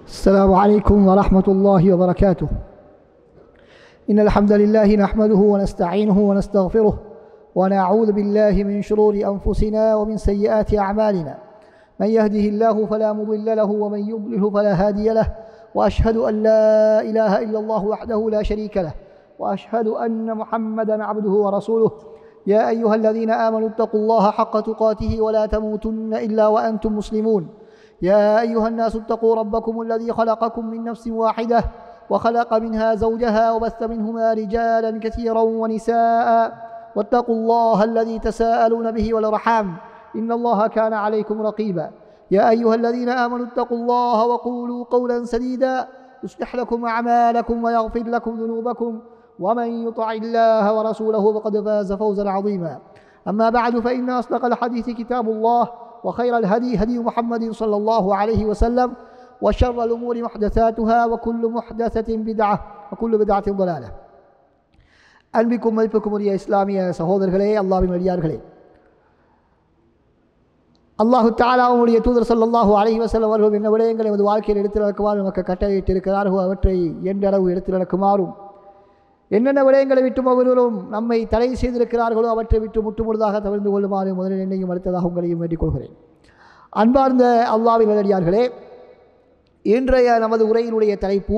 السلام عليكم ورحمة الله وبركاته. إن الحمد لله نحمده ونستعينه ونستغفره ونعوذ بالله من شرور أنفسنا ومن سيئات أعمالنا. من يهده الله فلا مضل له ومن يضلل فلا هادي له، وأشهد أن لا إله إلا الله وحده لا شريك له، وأشهد أن محمدا عبده ورسوله. يا أيها الذين آمنوا اتقوا الله حق تقاته ولا تموتن إلا وأنتم مسلمون. يا أيها الناس اتقوا ربكم الذي خلقكم من نفس واحدة وخلق منها زوجها وبث منهما رجالا كثيرا ونساء، واتقوا الله الذي تساءلون به والأرحام إن الله كان عليكم رقيبا. يا أيها الذين آمنوا اتقوا الله وقولوا قولا سديدا يصلح لكم أعمالكم ويغفر لكم ذنوبكم، ومن يطع الله ورسوله فقد فاز فوزا عظيما. أما بعد، فإن أصدق الحديث كتاب الله، وخير الهدي هدي محمد صلى الله عليه وسلم، وشر الأمور محدثاتها، وكل محدثة بدعة، وكل بدعة ضلالة. அன்பிக்கும் மதிப்புக்கும் உரிய இஸ்லாமிய சகோதரர்களே, அல்லாஹ்வின் அடியார்களே, அல்லாஹு தஆலாவுடைய தூதர் ஸல்லல்லாஹு அலைஹி வஸல்லம் அவர்கள் என்ன விடயங்களை நமது வாழ்க்கையில் எடுத்து நடக்குமாறு நமக்கு கட்டளையிட்டிருக்கிறார்களோ அவற்றை எந்தளவு எடுத்து நடக்குமாறும், என்னென்ன விடயங்களை விட்டும் அவர்களும் நம்மை தடை செய்திருக்கிறார்களோ அவற்றை விட்டு முற்றுமுழுதாக தவிர்த்து கொள்ளுமாறு முதலில் என்னையும் அடுத்ததாக உங்களையும் வேண்டிக் கொள்கிறேன். அன்பார்ந்த அல்லாஹ்வின் நல்லடியார்களே, இன்றைய நமது உரையினுடைய தலைப்பு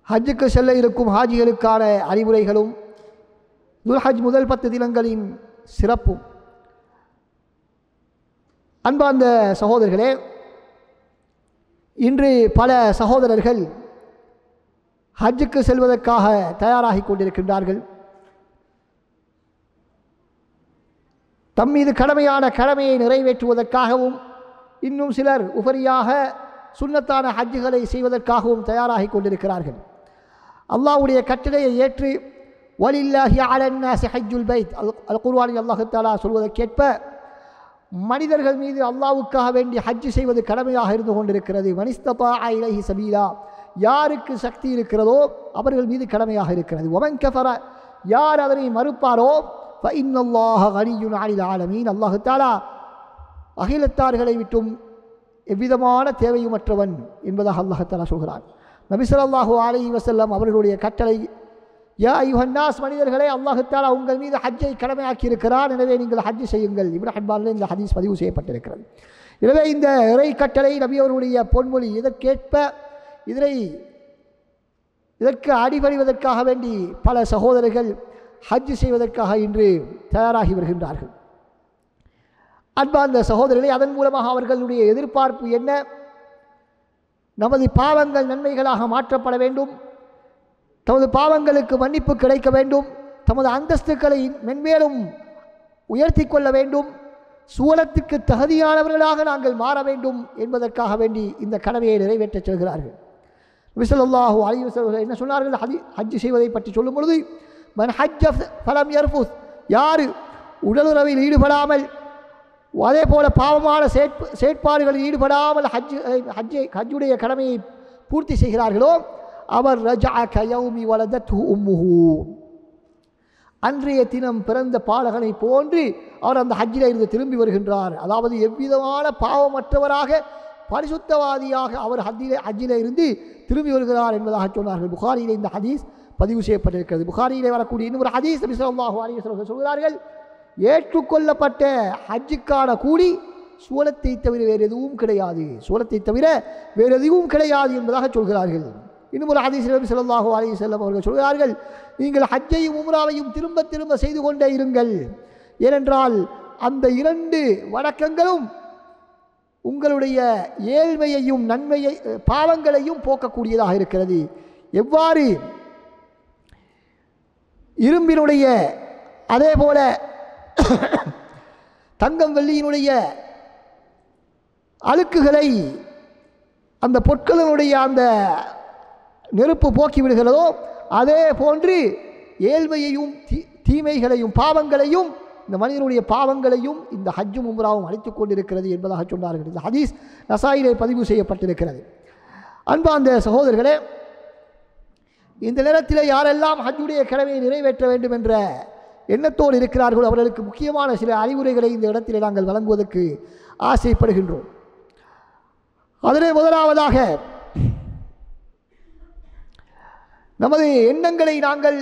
ஹஜ்ஜுக்கு செல்ல இருக்கும் ஹாஜிகளுக்கான அறிவுரைகளும் துல்ஹஜ் முதல் 10 தினங்களின் சிறப்பும். அன்பார்ந்த சகோதரர்களே, இன்று பல சகோதரர்கள் ஹஜ்ஜுக்கு செல்வதற்காக தயாராகி கொண்டிருக்கின்றார்கள். தம் மீது கடமையான கடமையை நிறைவேற்றுவதற்காகவும், இன்னும் சிலர் உபரியாக சுன்னத்தான ஹஜ்ஜுகளை செய்வதற்காகவும் தயாராகி கொண்டிருக்கிறார்கள். அல்லாஹ்வுடைய கட்டளையை ஏற்று வலில்லாஹி அலன்னாஸி ஹஜ்ஜுல் பைத், அல் குர்ஆனில் அல்லாஹ் தஆலா சொல்வதற்கேற்ப மனிதர்கள் மீது அல்லாஹ்வுக்காக வேண்டி ஹஜ்ஜு செய்வது கடமையாக இருந்து கொண்டிருக்கிறது. மனிஸ்ததாஅ இலைஹி சபீலா, யாருக்கு சக்தி இருக்கிறதோ அவர்கள் மீது கடமையாக இருக்கிறது. வமன் கஃபர, யார் அதனை மறுப்பாரோ ஃபஇன்னல்லாஹ கனிய்யுன் அனில் ஆலமீன், அல்லாஹ் தஆலா அகிலத்தார்களை விட்டும் எவ்விதமான தேவையுமற்றவன் என்பதாக அல்லாஹ் தஆலா சொல்கிறான். நபி ஸல்லல்லாஹு அலைஹி வஸல்லம் அவர்களுடைய கட்டளை, யா அய்யுஹன்னாஸ், மனிதர்களே, அல்லாஹ் தஆலா உங்கள் மீது ஹஜ்ஜை கடமையாக்கி இருக்கிறான், எனவே நீங்கள் ஹஜ்ஜு செய்யுங்கள். இப்னு ஹிப்பானில் இந்த ஹதீஸ் பதிவு செய்யப்பட்டிருக்கிறது. எனவே இந்த இறை கட்டளை நபி அவர்களுடைய பொன்மொழி, இதற்கேற்ப இதற்கு அடிபணிவதற்காக வேண்டி பல சகோதரர்கள் ஹஜ்ஜு செய்வதற்காக இன்று தயாராகி வருகின்றார்கள். அன்பார்ந்த சகோதரர்களே, அதன் மூலமாக அவர்களுடைய எதிர்பார்ப்பு என்ன? நமது பாவங்கள் நன்மைகளாக மாற்றப்பட வேண்டும், தமது பாவங்களுக்கு மன்னிப்பு கிடைக்க வேண்டும், தமது அந்தஸ்துக்களை மென்மேலும் உயர்த்தி கொள்ள வேண்டும், சுவனத்துக்கு தகுதியானவர்களாக நாங்கள் மாற வேண்டும் என்பதற்காக வேண்டி இந்த கடமையை நிறைவேற்றச் செல்கிறார்கள். நபி ஸல்லல்லாஹு அலைஹி வஸல்லம் என்ன சொன்னார்கள்? ஹஜ்ஜு செய்வதை பற்றி சொல்லும் பொழுது, மன் ஹஜ்ஜ ஃபலம் யர்ஃபுஸ், யார் உடலுறவில் ஈடுபடாமல் அதே போல பாவமான செயற்பாடுகளில் ஈடுபடாமல் ஹஜ்ஜுடைய கடமையை பூர்த்தி செய்கிறார்களோ அவர் ரஜஅ கயௌமி வலதத்ஹு உம்முஹு, அன்றைய தினம் பிறந்த பாலகனை போன்று அவர் அந்த ஹஜ்ஜில் இருந்து திரும்பி வருகின்றார். அதாவது எவ்விதமான பாவமற்றவராக பரிசுத்தவாதியாக அவர் ஹஜ்ஜில் இருந்து திரும்பி வருகிறார் என்பதாக சொன்னார்கள். புகாரியிலே இந்த ஹதீஸ் பதிவு செய்யப்பட்டிருக்கிறது. புகாரியிலே வரக்கூடிய இன்னொரு ஹதீஸ் நபி ஸல்லல்லாஹு அலைஹி வஸல்லம் சொல்கிறார்கள், ஏற்றுக்கொள்ளப்பட்ட ஹஜ்ஜுக்கான கூலி சுவனத்தை தவிர வேறு எதுவும் கிடையாது, சுவனத்தை தவிர வேறு எதுவும் கிடையாது என்பதாக சொல்கிறார்கள். இன்னும் ஒரு ஹதீஸ் நபி ஸல்லல்லாஹு அலைஹி வஸல்லம் அவர்கள் சொல்கிறார்கள், நீங்கள் ஹஜ்ஜையும் உம்ராவையும் திரும்ப திரும்ப செய்து கொண்டே இருங்கள், ஏனென்றால் அந்த 2 வணக்கங்களும் உங்களுடைய ஏழ்மையையும் நன்மையை பாவங்களையும் போக்கக்கூடியதாக இருக்கிறது. எவ்வாறு இரும்பினுடைய அதே போல தங்கம் வெள்ளியினுடைய அழுக்குகளை அந்த பொற்களினுடைய அந்த நெருப்பு போக்கி விடுகிறதோ, அதே போன்று ஏழ்மையையும் தீமைகளையும் பாவங்களையும் இந்த மனிதனுடைய பாவங்களையும் இந்த ஹஜ்ஜும் உம்ராவும் அழித்துக் கொண்டிருக்கிறது என்பதாக சொன்னார்கள். இந்த ஹதீஸ் நசாயிலே பதிவு செய்யப்பட்டிருக்கிறது. அன்பார்ந்த சகோதரர்களே, இந்த நேரத்தில் யாரெல்லாம் ஹஜ்ஜுடைய கடமையை நிறைவேற்ற வேண்டும் என்ற எண்ணத்தோடு இருக்கிறார்களோ அவர்களுக்கு முக்கியமான சில அறிவுரைகளை இந்த இடத்தில் நாங்கள் வழங்குவதற்கு ஆசைப்படுகின்றோம். அதிலே முதலாவதாக நமது எண்ணங்களை நாங்கள்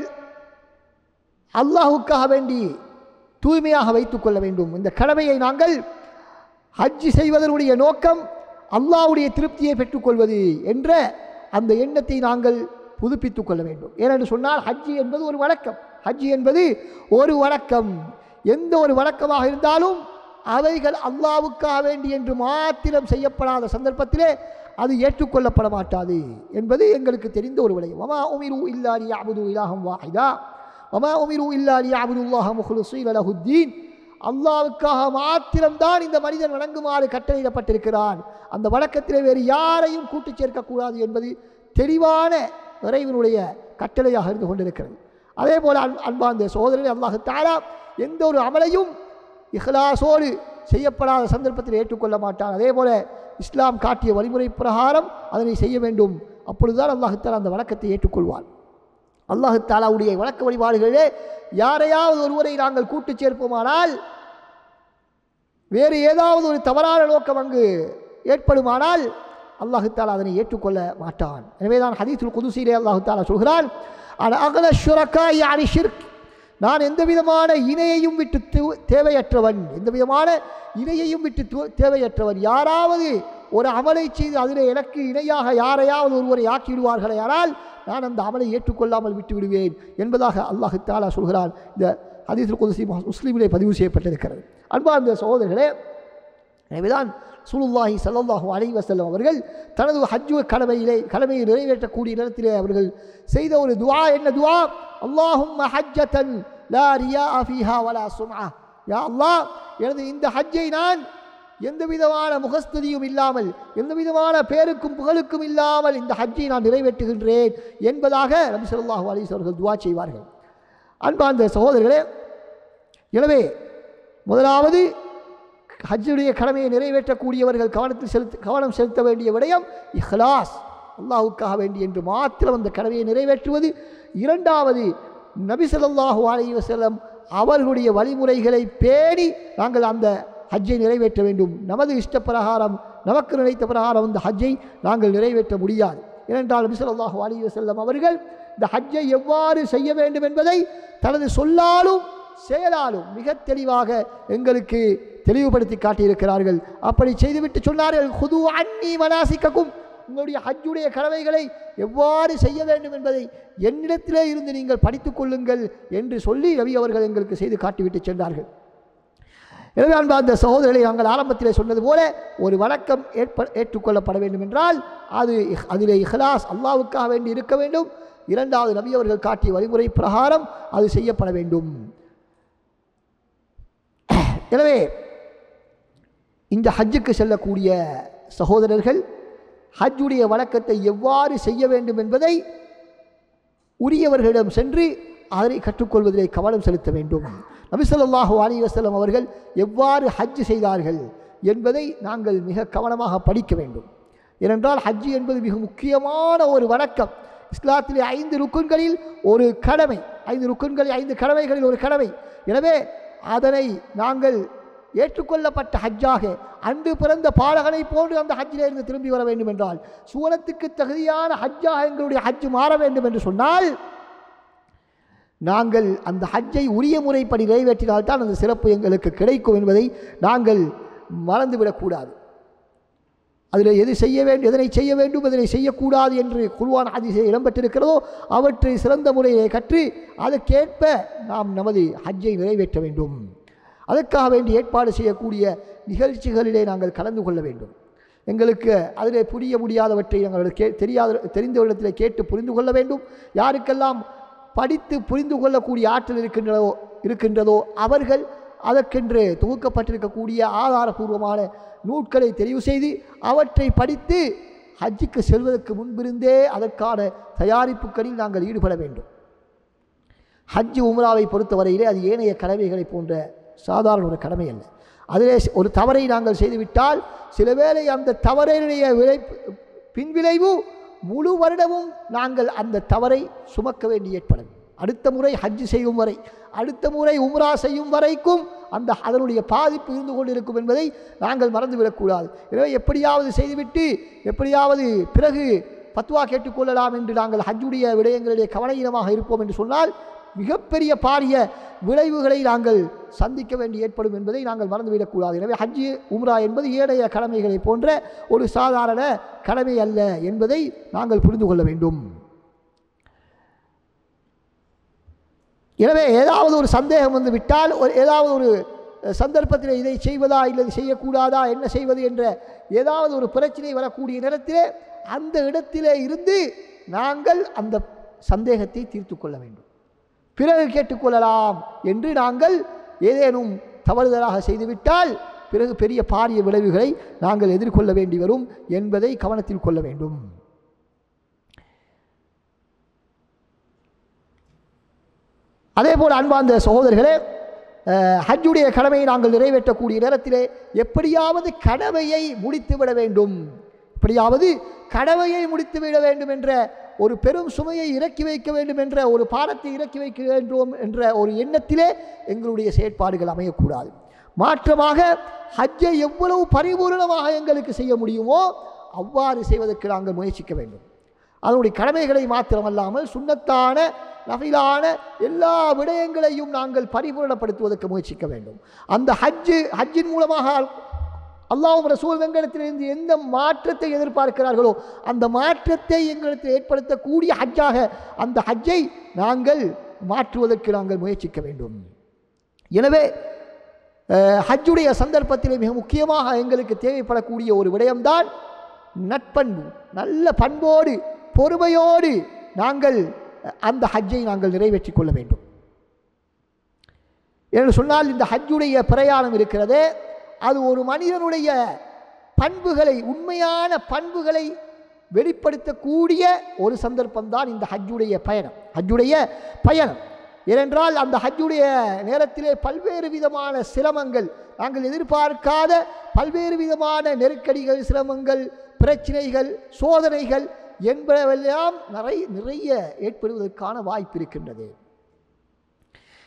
அல்லாஹுக்காக வேண்டி தூய்மையாக வைத்துக் கொள்ள வேண்டும். இந்த கடமையை நாங்கள் ஹஜ் செய்வதனுடைய நோக்கம் அல்லாஹ்வுடைய திருப்தியை பெற்றுக்கொள்வது என்ற அந்த எண்ணத்தை நாங்கள் புதுப்பித்துக் கொள்ள வேண்டும். ஏனென்று சொன்னால் ஹஜ் என்பது ஒரு வழக்கம். ஹஜ் என்பது ஒரு வழக்கம். எந்த ஒரு வழக்கமாக இருந்தாலும் அவைகள் அல்லாஹ்வுக்காக வேண்டி என்று மாத்திரம் செய்யப்படாத சந்தர்ப்பத்திலே அது ஏற்றுக்கொள்ளப்பட மாட்டாது என்பது எங்களுக்கு தெரிந்த ஒரு விடயம். வமா உமிரு இல்லா லியஅபுது இலாஹம் வாஹிதா வமா உமிரு இல்லா லியஅபுதுல்லாஹ முஹ்லிஸீன லஹுத்தீன். அல்லாஹ்வுக்காக மாத்திரம்தான் இந்த மனிதன் வணங்குமாறு கட்டளையிடப்பட்டிருக்கிறான். அந்த வழக்கத்திலே வேறு யாரையும் கூட்டு சேர்க்கக்கூடாது என்பது தெளிவான இறைவனுடைய கட்டளையாக இருந்து கொண்டிருக்கிறது. அதே போல அன்பார்ந்த சகோதரர்களே, அல்லாஹ் தஆலா எந்த ஒரு அமலையும் இஹ்லாஸோடு செய்யப்படாத சந்தர்ப்பத்தில் ஏற்றுக்கொள்ள மாட்டான். அதே போல இஸ்லாம் காட்டிய வழிமுறை பிரகாரம் அதனை செய்ய வேண்டும். அப்பொழுதுதான் அல்லாஹ் தஆலா அந்த வழக்கத்தை ஏற்றுக்கொள்வான். அல்லாஹ் தஆலாவுடைய வழக்க வழிபாடுகளிலே யாரையாவது ஒருவரை நாங்கள் கூட்டு சேர்ப்போமானால், வேறு ஏதாவது ஒரு தவறான நோக்கம் அங்கு ஏற்படுமானால் அல்லாஹ் தஆலா அதனை ஏற்றுக்கொள்ள மாட்டான். எனவேதான் ஹதீஸுல் குதுஸிலே அல்லாஹ் தஆலா சொல்கிறான், அன அக்ன ஷுரகாஇ அனி ஷிர்க், நான் எந்த விதமான இணையையும் விட்டு தேவையற்றவன், எந்த விதமான இணையையும் விட்டு தேவையற்றவன். யாராவது ஒரு அமலை செய்து அதில் எனக்கு இணையாக யாரையாவது ஒருவரை ஆக்கிவிடுவார்களே ஆனால் நான் அந்த அமலை ஏற்றுக்கொள்ளாமல் விட்டு விடுவேன் என்பதாக அல்லாஹ் தஆலா சொல்கிறான். இந்த ஹதீஸுல் குதுஸி முஸ்லிமிலே பதிவு செய்யப்பட்டிருக்கிறது. அன்பார்ந்த சகோதரர்களே, எனவேதான் ரசூலுல்லாஹி ஸல்லல்லாஹு அலைஹி வஸல்லம் அவர்கள் தனது ஹஜ் கடமையை நிறைவேற்றக்கூடிய நேரத்திலே அவர்கள் செய்த ஒரு துஆ என்ன துஆ? அல்லாஹும்ம ஹஜ்ஜத்தன் லா ரியா ஃபீஹா வலா சும்ஆ. யா அல்லாஹ், எனது இந்த ஹஜ்ஜை நான் எந்த விதமான முகஸ்துதியும் இல்லாமல், எந்த விதமான பேருக்கும் புகழுக்கும் இல்லாமல் இந்த ஹஜ்ஜை நான் நிறைவேற்றுகின்றேன் என்பதாக நபி ஸல்லல்லாஹு அலைஹி வஸல்லம் அவர்கள் துஆ செய்வார்கள். அன்பார்ந்த சகோதரர்களே, எனவே முதலாவது ஹஜ்ஜுடைய கடமையை நிறைவேற்றக்கூடியவர்கள் கவனம் செலுத்த வேண்டிய விடயம் இஹ்லாஸ், அல்லாஹ்வுக்காக வேண்டி என்று மாத்திரம் அந்த கடமையை நிறைவேற்றுவது. இரண்டாவது, நபி ஸல்லல்லாஹு அலைஹி வஸல்லம் அவர்களுடைய வழிமுறைகளை பேணி நாங்கள் அந்த ஹஜ்ஜை நிறைவேற்ற வேண்டும். நமது இஷ்டப்பிரகாரம், நமக்கு நினைத்த பிரகாரம் அந்த ஹஜ்ஜை நாங்கள் நிறைவேற்ற முடியாது. ஏனென்றால் நபி ஸல்லல்லாஹு அலைஹி வஸல்லம் அவர்கள் இந்த ஹஜ்ஜை எவ்வாறு செய்ய வேண்டும் என்பதை தனது சொல்லாலும் செயலாலும் மிக தெளிவாக எங்களுக்கு தெளிவுபடுத்தி காட்டியிருக்கிறார்கள். அப்படி செய்துவிட்டு சொன்னார்கள், ஹுது அன்னி மனாசிக்கக்கும், உங்களுடைய ஹஜ்ஜுடைய கடமைகளை எவ்வாறு செய்ய வேண்டும் என்பதை என்னிடத்திலே இருந்து நீங்கள் படித்துக் கொள்ளுங்கள் என்று சொல்லி நபி அவர்கள் எங்களுக்கு செய்து காட்டிவிட்டு சென்றார்கள். எனவே அன்பார்ந்த சகோதரர்களை, நாங்கள் ஆரம்பத்திலே சொன்னது போல ஒரு வழக்கம் ஏற்றுக்கொள்ளப்பட வேண்டும் என்றால் அதிலே இஹ்லாஸ், அல்லாஹ்வுக்காக வேண்டி இருக்க வேண்டும். இரண்டாவது, நபி அவர்கள் காட்டிய வழிமுறை பிரகாரம் அது செய்யப்பட வேண்டும். எனவே இந்த ஹஜ்ஜுக்கு செல்லக்கூடிய சகோதரர்கள் ஹஜ்ஜுடைய வழக்கத்தை எவ்வாறு செய்ய வேண்டும் என்பதை உரியவர்களிடம் சென்று அதனை கற்றுக்கொள்வதிலே கவனம் செலுத்த வேண்டும். நபி ஸல்லல்லாஹு அலைஹி வஸல்லம் அவர்கள் எவ்வாறு ஹஜ் செய்தார்கள் என்பதை நாங்கள் மிக கவனமாக படிக்க வேண்டும். ஏனென்றால் ஹஜ் என்பது மிக முக்கியமான ஒரு வணக்கம். இஸ்லாத்திலே 5 ருக்குன்களில் ஒரு கடமை, 5 ருக்குன்களில் 5 கடமைகளில் ஒரு கடமை. எனவே அதனை நாங்கள் ஏற்றுக்கொள்ளப்பட்ட ஹஜ்ஜாக, அன்று பிறந்த பாலகனை போன்று அந்த ஹஜ்ஜிலே இருந்து திரும்பி வர வேண்டும் என்றால், சுவனத்துக்கு தகுதியான ஹஜ்ஜாக எங்களுடைய ஹஜ் மாற வேண்டும் என்று சொன்னால், நாங்கள் அந்த ஹஜ்ஜை உரிய முறைப்படி நிறைவேற்றினால்தான் அந்த சிறப்பு எங்களுக்கு கிடைக்கும் என்பதை நாங்கள் மறந்துவிடக்கூடாது. அதில் எது செய்ய வேண்டும், எதனை செய்ய வேண்டும், எதனை செய்யக்கூடாது என்று குர்ஆன் ஹதீஸில் இடம்பெற்றிருக்கிறதோ அவற்றை சிறந்த முறையை கற்று அதற்கேற்ப நாம் நமது ஹஜ்ஜை நிறைவேற்ற வேண்டும். அதற்காக வேண்டி ஏற்பாடு செய்யக்கூடிய நிகழ்ச்சிகளிலே நாங்கள் கலந்து கொள்ள வேண்டும். எங்களுக்கு அதிலே புரிய முடியாதவற்றை நாங்கள் தெரிந்தவரிடத்தில் கேட்டு புரிந்து கொள்ள வேண்டும். யாருக்கெல்லாம் படித்து புரிந்து கொள்ளக்கூடிய ஆற்றல் இருக்கின்றதோ அவர்கள் அதற்கென்று தொகுக்கப்பட்டிருக்கக்கூடிய ஆதாரபூர்வமான நூட்களை தெரிவு செய்து அவற்றை படித்து ஹஜ்ஜுக்கு செல்வதற்கு முன்பிருந்தே அதற்கான தயாரிப்புகளில் நாங்கள் ஈடுபட வேண்டும். ஹஜ் உம்ராவை பொறுத்தவரையிலே அது ஏனைய கடமைகளை போன்ற சாதாரண ஒரு கடமை அல்ல. அதிலே ஒரு தவறை நாங்கள் செய்துவிட்டால் சில வேளை அந்த தவறையுடைய பின்விளைவு முழு வருடமும் நாங்கள் அந்த தவறை சுமக்க வேண்டி ஏற்படும். அடுத்த முறை ஹஜ் செய்யும் வரை, அடுத்த முறை உம்ரா செய்யும் வரைக்கும் அந்த அதனுடைய பாதிப்பு இருந்து கொண்டிருக்கும் என்பதை நாங்கள் மறந்துவிடக்கூடாது. எனவே எப்படியாவது செய்துவிட்டு எப்படியாவது பிறகு பத்வா கேட்டுக்கொள்ளலாம் என்று நாங்கள் ஹஜ்ஜுடைய விடயங்களிலே கவனஈனமாக இருப்போம் என்று சொன்னால் மிகப்பெரிய பாரிய விளைவுகளை நாங்கள் சந்திக்க வேண்டி ஏற்படும் என்பதை நாங்கள் மறந்துவிடக்கூடாது. எனவே ஹஜ்ஜு உம்ரா என்பது ஏனைய கடமைகளை போன்ற ஒரு சாதாரண கடமை அல்ல என்பதை நாங்கள் புரிந்து கொள்ள வேண்டும். எனவே ஏதாவது ஒரு சந்தேகம் வந்து விட்டால் ஏதாவது ஒரு சந்தர்ப்பத்தில் இதை செய்வதா இல்லை செய்யக்கூடாதா என்ன செய்வது என்ற ஏதாவது ஒரு பிரச்சனை வரக்கூடிய நேரத்திலே அந்த இடத்திலே இருந்து நாங்கள் அந்த சந்தேகத்தை தீர்த்து கொள்ள வேண்டும். பிறகு கேட்டுக்கொள்ளலாம் என்று நாங்கள் ஏதேனும் தவறுதலாக செய்துவிட்டால் பிறகு பெரிய பாரிய விளைவுகளை நாங்கள் எதிர்கொள்ள வேண்டி வரும் என்பதை கவனத்தில் கொள்ள வேண்டும். அதேபோல் அன்பார்ந்த சகோதரர்களே, ஹஜ்ஜுடைய கடமையை நாங்கள் நிறைவேற்றக்கூடிய நேரத்திலே எப்படியாவது கடமையை முடித்துவிட வேண்டும், எப்படியாவது கடமையை முடித்துவிட வேண்டும் என்ற ஒரு பெரும் சுமையை இறக்கி வைக்க வேண்டும் என்ற ஒரு பாரத்தை இறக்கி வைக்க வேண்டும் என்ற ஒரு எண்ணத்திலே எங்களுடைய செயற்பாடுகள் அமையக்கூடாது. மாற்றமாக ஹஜ்ஜை எவ்வளவு பரிபூர்ணமாக எங்களுக்கு செய்ய முடியுமோ அவ்வாறு செய்வதற்கு நாங்கள் முயற்சிக்க வேண்டும். அதனுடைய கடமைகளை மாத்திரமல்லாமல் சுன்னத்தான நஃபிலான எல்லா விடயங்களையும் நாங்கள் பரிபூர்ணப்படுத்துவதற்கு முயற்சிக்க வேண்டும். அந்த ஹஜ்ஜின் மூலமாக அல்லாஹ்வும் ரசூல் எங்களிடத்திலிருந்து எந்த மாற்றத்தை எதிர்பார்க்கிறார்களோ அந்த மாற்றத்தை எங்களுக்கு ஏற்படுத்தக்கூடிய ஹஜ்ஜாக அந்த ஹஜ்ஜை நாங்கள் மாற்றுவதற்கு நாங்கள் முயற்சிக்க வேண்டும். எனவே ஹஜ்ஜுடைய சந்தர்ப்பத்தில் மிக முக்கியமாக எங்களுக்கு தேவைப்படக்கூடிய ஒரு விடயம்தான் நட்பண்பு. நல்ல பண்போடு பொறுமையோடு நாங்கள் அந்த ஹஜ்ஜை நாங்கள் நிறைவேற்றி கொள்ள வேண்டும். என்று சொன்னால் இந்த ஹஜ்ஜுடைய பிரயாணம் இருக்கிறதே அது ஒரு மனிதனுடைய பண்புகளை உண்மையான பண்புகளை வெளிப்படுத்தக்கூடிய ஒரு சந்தர்ப்பம்தான் இந்த ஹஜ்ஜுடைய பயணம். ஏனென்றால் அந்த ஹஜ்ஜுடைய நேரத்திலே பல்வேறு விதமான சிரமங்கள், நாங்கள் எதிர்பார்க்காத பல்வேறு விதமான நெருக்கடிகள், சிரமங்கள், பிரச்சனைகள், சோதனைகள் என்பவெல்லாம் நிறைய ஏற்படுவதற்கான வாய்ப்பு இருக்கின்றது.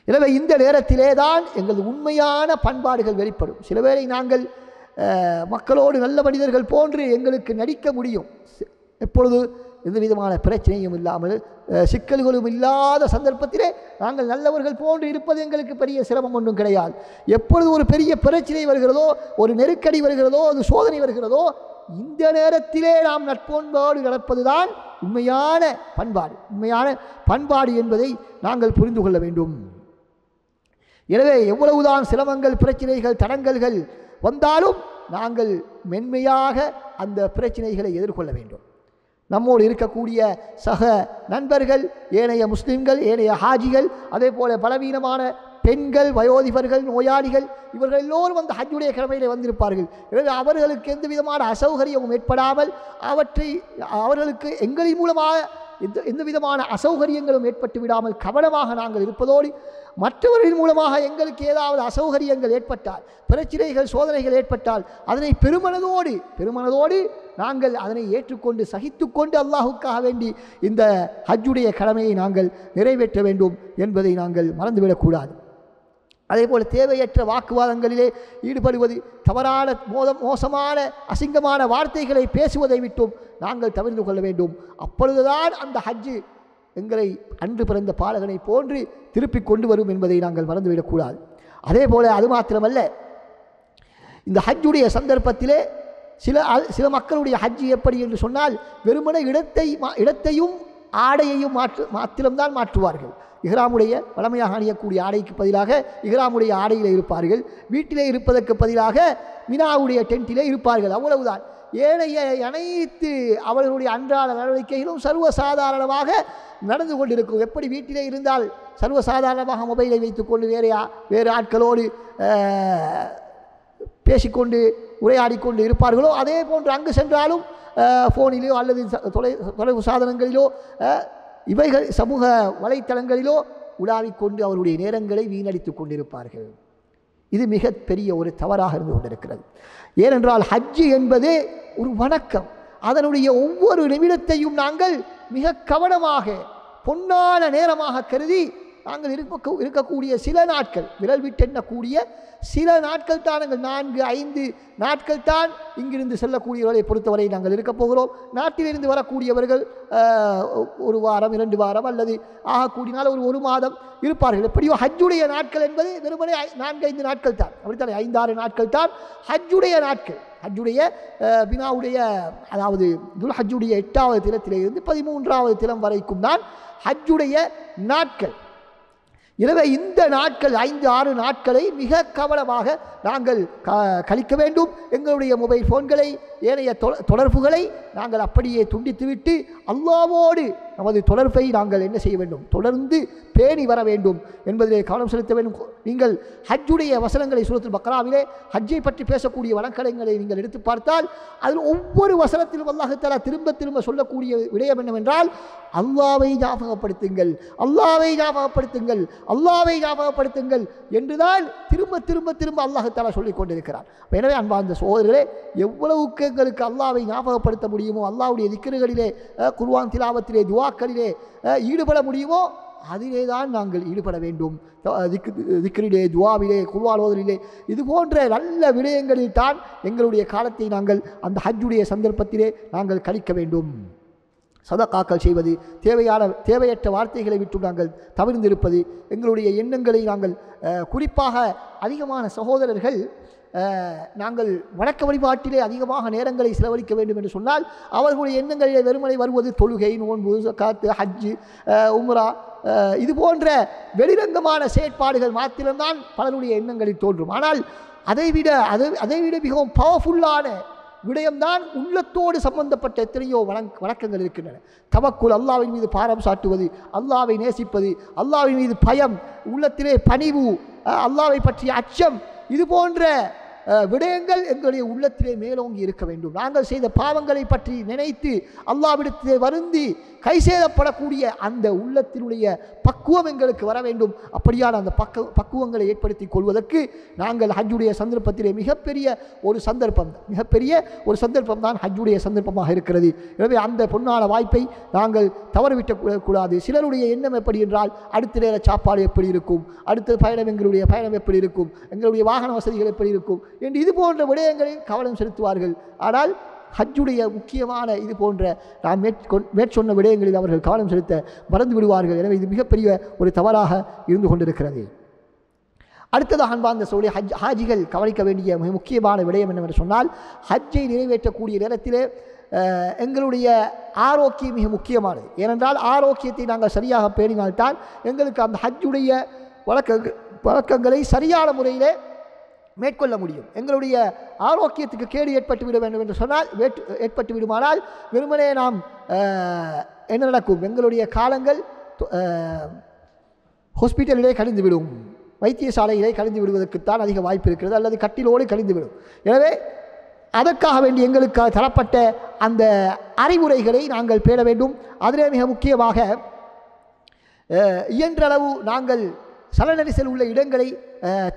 எனவே இந்த நேரத்திலே தான் எங்களது உண்மையான பண்பாடுகள் வெளிப்படும். சில வேளை நாங்கள் மக்களோடு நல்ல மனிதர்கள் போன்று எங்களுக்கு நடிக்க முடியும். எப்பொழுது எந்த விதமான பிரச்சனையும் இல்லாமல் சிக்கல்களும் இல்லாத சந்தர்ப்பத்திலே நாங்கள் நல்லவர்கள் போன்று இருப்பது எங்களுக்கு பெரிய சிரமம் ஒன்றும் கிடையாது. எப்பொழுது ஒரு பெரிய பிரச்சனை வருகிறதோ, ஒரு நெருக்கடி வருகிறதோ, ஒரு சோதனை வருகிறதோ, இந்த நேரத்திலே நாம் நட்போன்போடு நடப்பதுதான் உண்மையான பண்பாடு என்பதை நாங்கள் புரிந்து கொள்ள வேண்டும். எனவே எவ்வளவுதான் சிரமங்கள், பிரச்சனைகள், தடங்கல்கள் வந்தாலும் நாங்கள் மென்மையாக அந்த பிரச்சனைகளை எதிர்கொள்ள வேண்டும். நம்மோடு இருக்கக்கூடிய சக நண்பர்கள், ஏனைய முஸ்லிம்கள், ஏனைய ஹாஜிகள், அதே போல பலவீனமான பெண்கள், வயோதிபர்கள், நோயாளிகள், இவர்கள் எல்லோரும் அந்த ஹஜ்ஜுடைய கடமையிலே வந்திருப்பார்கள். எனவே அவர்களுக்கு எந்த விதமான அசௌகரியமும் ஏற்படாமல் அவர்களுக்கு எங்களின் மூலமாக எந்த விதமான அசௌகரியங்களும் ஏற்பட்டு விடாமல் கவனமாக நாங்கள் இருப்பதோடு மற்றவர்களின் மூலமாக எங்களுக்கு ஏதாவது அசௌகரியங்கள் ஏற்பட்டால், பிரச்சனைகள், சோதனைகள் ஏற்பட்டால் அதனை பெருமனதோடு நாங்கள் அதனை ஏற்றுக்கொண்டு சகித்துக்கொண்டு அல்லாஹுக்காக வேண்டி இந்த ஹஜ்ஜுடைய கடமையை நாங்கள் நிறைவேற்ற வேண்டும் என்பதை நாங்கள் மறந்துவிடக்கூடாது. அதேபோல் தேவையற்ற வாக்குவாதங்களிலே ஈடுபடுவது, தவறான மோசமான அசிங்கமான வார்த்தைகளை பேசுவதை விட்டும் நாங்கள் தவிர்த்து கொள்ள வேண்டும். அப்பொழுதுதான் அந்த ஹஜ்ஜு எங்களை அன்று பிறந்த பாலகனை போன்று திருப்பி கொண்டு வரும் என்பதை நாங்கள் மறந்துவிடக்கூடாது. அதே போல அது மாத்திரமல்ல, இந்த ஹஜ்ஜுடைய சந்தர்ப்பத்திலே சில மக்களுடைய ஹஜ்ஜு எப்படி என்று சொன்னால் வெறுமனே இடத்தையும் ஆடையையும் மாத்திரம்தான் மாற்றுவார்கள். இஹ்ராமுடைய வளமையாக அணியக்கூடிய ஆடைக்கு பதிலாக இஹ்ராமுடைய ஆடையில் இருப்பார்கள். வீட்டிலே இருப்பதற்கு பதிலாக மினாவுடைய டென்ட்டிலே இருப்பார்கள். அவ்வளவுதான். ஏனைய அனைத்து அவர்களுடைய அன்றாட நடவடிக்கைகளும் சர்வசாதாரணமாக நடந்து கொண்டிருக்கும். எப்படி வீட்டிலே இருந்தால் சர்வசாதாரணமாக மொபைலை வைத்துக்கொண்டு வேறு ஆட்களோடு பேசிக்கொண்டு உரையாடிக்கொண்டு இருப்பார்களோ அதே போன்று அங்கு சென்றாலும் ஃபோனிலோ அல்லது தொலைவு சாதனங்களிலோ இவைகள் சமூக வலைத்தளங்களிலோ உலாவிக்கொண்டு அவருடைய நேரங்களை வீணடித்து கொண்டிருப்பார்கள். இது மிக பெரிய ஒரு தவறாக இருந்து கொண்டிருக்கிறது. ஏனென்றால் ஹஜ்ஜு என்பது ஒரு வணக்கம். அதனுடைய ஒவ்வொரு நிமிடத்தையும் நாங்கள் மிக கவனமாக பொன்னான நேரமாக கருதி நாங்கள் இருக்கக்கூடிய சில நாட்கள், விரல் விட்டு எண்ணக்கூடிய சில நாட்கள் தான், நாங்கள் 4-5 நாட்கள் தான் இங்கிருந்து செல்லக்கூடியவர்களை பொறுத்தவரை நாங்கள் இருக்க போகிறோம். நாட்டிலிருந்து வரக்கூடியவர்கள் 1 வாரம் 2 வாரம் அல்லது ஆகக்கூடியனால ஒரு மாதம் இருப்பார்கள். எப்படியோ ஹஜ்ஜுடைய நாட்கள் என்பது வெறுமனே 4-5 நாட்கள் தான், அப்படித்தானே 5-6 நாட்கள் தான் ஹஜ்ஜுடைய நாட்கள். ஹஜ்ஜுடைய பினாவுடைய, அதாவது துல்ஹஜ்ஜுடைய 8வது தினத்திலிருந்து 13வது தினம் வரைக்கும் தான் ஹஜ்ஜுடைய நாட்கள். எனவே இந்த நாட்கள் 5-6 நாட்களை மிக கவனமாக நாங்கள் கழிக்க வேண்டும். எங்களுடைய மொபைல் ஃபோன்களை, ஏனைய தொடர்புகளை நாங்கள் அப்படியே துண்டித்துவிட்டு அல்லாஹ்வோடு நமது தொடர்பை நாங்கள் என்ன செய்ய வேண்டும், தொடர்ந்து பேணி வர வேண்டும் என்பதிலே கவனம் செலுத்த வேண்டும். நீங்கள் ஹஜ்ஜுடைய வசனங்களை சூரத்துல் பக்ராவிலே ஹஜ்ஜை பற்றி பேசக்கூடிய வழக்கங்களை நீங்கள் எடுத்து பார்த்தால் அதில் ஒவ்வொரு வசனத்திலும் அல்லாஹ் தஆலா திரும்ப திரும்ப சொல்லக்கூடிய விடயம் என்னவென்றால், அல்லாஹ்வை ஞாபகப்படுத்துங்கள், அல்லாஹ்வை ஞாபகப்படுத்துங்கள், அல்லாஹ்வை ஞாபகப்படுத்துங்கள் என்றுதான் திரும்ப திரும்ப திரும்ப அல்லாஹ் தஆலா சொல்லிக் கொண்டிருக்கிறார். எனவே அன்பார்ந்த சகோதரர்களே, எவ்வளவுக்கு எங்களுக்கு அல்லாஹ்வை ஞாபகப்படுத்த முடியுமோ, அல்லாஹ்வுடைய திக்ருகளிலே, குர்ஆன் திலாவத்திலே, துஆக்களிலே ஈடுபட முடியுமோ அதிலே தான் நாங்கள் ஈடுபட வேண்டும். திக்ரிலே, துஆவிலே, குர்ஆன் ஓதலிலே, இது போன்ற நல்ல விடயங்களில் தான் எங்களுடைய காலத்தை நாங்கள் அந்த ஹஜ்ஜுடைய சந்தர்ப்பத்திலே நாங்கள் கழிக்க வேண்டும். சதகாக்கள் செய்வது, தேவையற்ற வார்த்தைகளை விட்டு நாங்கள் தவிர்ந்திருப்பது, எங்களுடைய எண்ணங்களை நாங்கள் குறிப்பாக அதிகமான சகோதரர்கள் நாங்கள் வணக்க வழிபாட்டிலே அதிகமாக நேரங்களை செலவழிக்க வேண்டும் என்று சொன்னால் அவர்களுடைய எண்ணங்களிலே வெறுமனை வருவது தொழுகை, நோன்பு, ஜகாத், ஹஜ்ஜு, உம்ரா, இது போன்ற வெளிரங்கமான செயற்பாடுகள் மாத்திரம்தான் பலருடைய எண்ணங்களில் தோன்றும். ஆனால் அதைவிட மிகவும் பவர்ஃபுல்லான விடயம்தான் உள்ளத்தோடு சம்பந்தப்பட்ட எத்தனையோ வணக்கங்கள் இருக்கின்றன. தவக்குல், அல்லாஹ்வின் மீது பாரம் சாட்டுவது, அல்லாஹ்வை நேசிப்பது, அல்லாஹ்வின் மீது பயம், உள்ளத்திலே பணிவு, அல்லாஹ்வை பற்றிய அச்சம், இது போன்ற விடயங்கள் எங்களுடைய உள்ளத்திலே மேலோங்கி இருக்க வேண்டும். நாங்கள் செய்த பாவங்களை பற்றி நினைத்து அல்லாஹ்விடத்திலே வருந்தி கைசேதப்படக்கூடிய அந்த உள்ளத்தினுடைய பக்குவம் எங்களுக்கு வர வேண்டும். அப்படியான அந்த பக்குவங்களை ஏற்படுத்தி கொள்வதற்கு நாங்கள் ஹஜ்ஜுடைய சந்தர்ப்பத்திலே மிகப்பெரிய ஒரு சந்தர்ப்பம் தான் ஹஜ்ஜுடைய சந்தர்ப்பமாக இருக்கிறது. எனவே அந்த பொன்னான வாய்ப்பை நாங்கள் தவறவிட்டக்கூடாது. சிலருடைய எண்ணம் எப்படி என்றால், அடுத்த நேர சாப்பாடு எப்படி இருக்கும், அடுத்த பயணம், எங்களுடைய பயணம் எப்படி இருக்கும், எங்களுடைய வாகன வசதிகள் எப்படி இருக்கும் என்று இது போன்ற விடயங்களில் கவனம் செலுத்துவார்கள். ஆனால் ஹஜ்ஜுடைய முக்கியமான இது போன்ற நாம் மேற்சொன்ன விடயங்களில் அவர்கள் கவனம் செலுத்த மறந்து விடுவார்கள். எனவே இது மிகப்பெரிய ஒரு தவறாக இருந்து கொண்டிருக்கிறது. அடுத்ததாக அன்பார்ந்த சகோதரர்களே, ஹாஜிகள் கவனிக்க வேண்டிய மிக முக்கியமான விடயம் என்னவென்று சொன்னால், ஹஜ்ஜை நிறைவேற்றக்கூடிய நேரத்திலே எங்களுடைய ஆரோக்கியம் மிக முக்கியமானது. ஏனென்றால் ஆரோக்கியத்தை நாங்கள் சரியாக பேணினால்தான் எங்களுக்கு அந்த ஹஜ்ஜுடைய வழக்கங்களை சரியான முறையிலே மேற்கொள்ள முடியும். எங்களுடைய ஆரோக்கியத்துக்கு கேடு ஏற்பட்டுவிட வேண்டும் என்று சொன்னால், ஏற்பட்டு விடுமானால் வெறுமனே நாம் என்ன நடக்கும், எங்களுடைய காலங்கள் ஹாஸ்பிட்டலிலே கழிந்துவிடும், வைத்தியசாலையிலே கழிந்து விடுவதற்குத்தான் அதிக வாய்ப்பு இருக்கிறது, அல்லது கட்டிலோடு கழிந்துவிடும். எனவே அதற்காக வேண்டி எங்களுக்கு தரப்பட்ட அந்த அறிவுரைகளை நாங்கள் பேண வேண்டும். அதிலே மிக முக்கியமாக இயன்றளவு நாங்கள் சல நெரிசல் உள்ள இடங்களை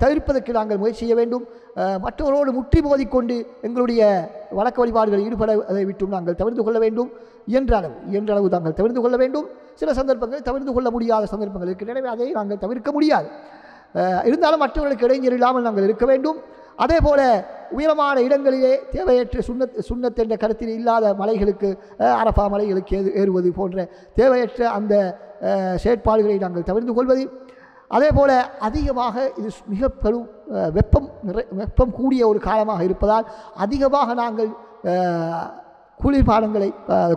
தவிர்ப்பதற்கு நாங்கள் முயற்சி செய்ய வேண்டும். மற்றவரோடு முற்றி மோதிக்கொண்டு எங்களுடைய வழக்க வழிபாடுகளில் ஈடுபடுவதை விட்டும் நாங்கள் தவிர்த்து கொள்ள வேண்டும். இயன்றளவு நாங்கள் தவிர்த்து கொள்ள வேண்டும். சில சந்தர்ப்பங்களில் தவிர்த்து கொள்ள முடியாத சந்தர்ப்பங்கள் இருக்கின்றன, எனவே அதை நாங்கள் தவிர்க்க முடியாது. இருந்தாலும் மற்றவர்களுக்கு இடைஞ்சல் இல்லாமல் நாங்கள் இருக்க வேண்டும். அதே போல உயரமான இடங்களிலே தேவையற்ற சுன்னத் என்ற கருத்தில் இல்லாத மலைகளுக்கு, அரஃபா மலைகளுக்கு ஏறுவது போன்ற தேவையற்ற அந்த செயற்பாடுகளை நாங்கள் தவிர்த்து கொள்வது. அதே போல் அதிகமாக இது மிக பெரும் வெப்பம் கூடிய ஒரு காலமாக இருப்பதால் அதிகமாக நாங்கள்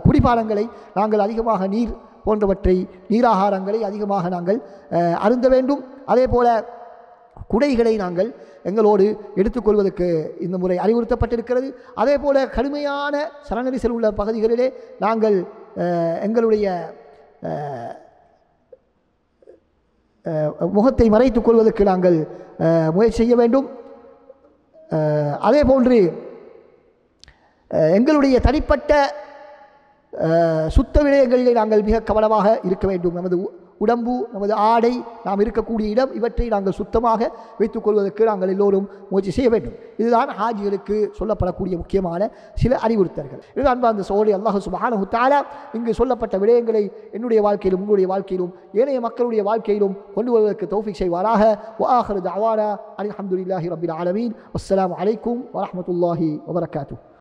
குடிபானங்களை நாங்கள் அதிகமாக நீர் போன்றவற்றை, நீராகாரங்களை அதிகமாக நாங்கள் அருந்த வேண்டும். அதே போல் குடைகளை நாங்கள் எங்களோடு எடுத்துக்கொள்வதற்கு இந்த முறை அறிவுறுத்தப்பட்டிருக்கிறது. அதே போல் கடுமையான சலநெரிசல் உள்ள பகுதிகளிலே நாங்கள் எங்களுடைய முகத்தை மறைத்துக் கொள்வதற்கு நாங்கள் முயற்சி செய்ய வேண்டும். அதே போன்று எங்களுடைய தனிப்பட்ட சுத்த விடயங்களிலே நாங்கள் மிக கவனமாக இருக்க வேண்டும். நமது உடம்பு, நமது ஆடை, நாம் இருக்கக்கூடிய இடம், இவற்றை நாங்கள் சுத்தமாக வைத்துக் கொள்வதற்கு நாங்கள் எல்லோரும் முயற்சி செய்ய வேண்டும். இதுதான் ஹாஜிகளுக்கு சொல்லப்படக்கூடிய முக்கியமான சில அறிவுறுத்தல்கள். இதுதான் அன்பார்ந்த சகோதரர்களே, அல்லாஹ் சுப்ஹானஹு வ தஆலா இங்கு சொல்லப்பட்ட விடயங்களை என்னுடைய வாழ்க்கையிலும் உங்களுடைய வாழ்க்கையிலும் ஏனைய மக்களுடைய வாழ்க்கையிலும் கொண்டு வருவதற்கு தௌஃபீக் செய்வாராக. வ ஆகிரு தஅவானா அல்ஹம்துலில்லாஹி ரப்பில் ஆலமீன். வஸ்ஸலாமு அலைக்கும் வரஹ்மத்துல்லாஹி வபரகாத்துஹு.